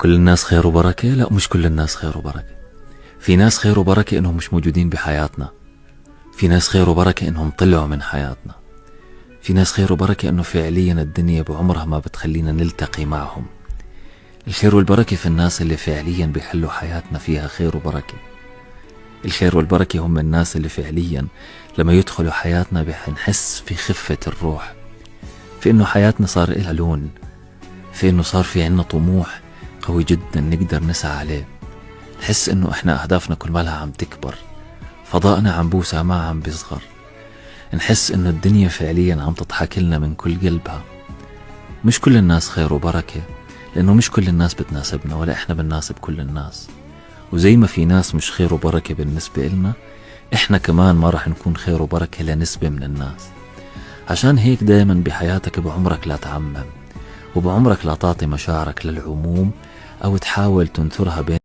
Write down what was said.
كل الناس خير وبركة؟ لا، مش كل الناس خير وبركة. في ناس خير وبركة انهم مش موجودين بحياتنا. في ناس خير وبركة انهم طلعوا من حياتنا. في ناس خير وبركة انه فعليا الدنيا بعمرها ما بتخلينا نلتقي معهم. الخير والبركة في الناس اللي فعليا بيحلوا حياتنا فيها خير وبركة. الخير والبركة هم الناس اللي فعليا لما يدخلوا حياتنا بنحس في خفة الروح، في انه حياتنا صار لها لون، في انه صار في عنا طموح قوي جدا نقدر نسعى عليه. نحس انه احنا اهدافنا كل مالها عم تكبر، فضائنا عم بوسع ما عم بيصغر. نحس انه الدنيا فعليا عم تضحك لنا من كل قلبها. مش كل الناس خير وبركة، لانه مش كل الناس بتناسبنا ولا احنا بنناسب كل الناس. وزي ما في ناس مش خير وبركة بالنسبة إلنا، احنا كمان ما رح نكون خير وبركة لنسبة من الناس. عشان هيك دايما بحياتك بعمرك لا تعمم، وبعمرك لا تعطي مشاعرك للعموم او تحاول تنثرها بين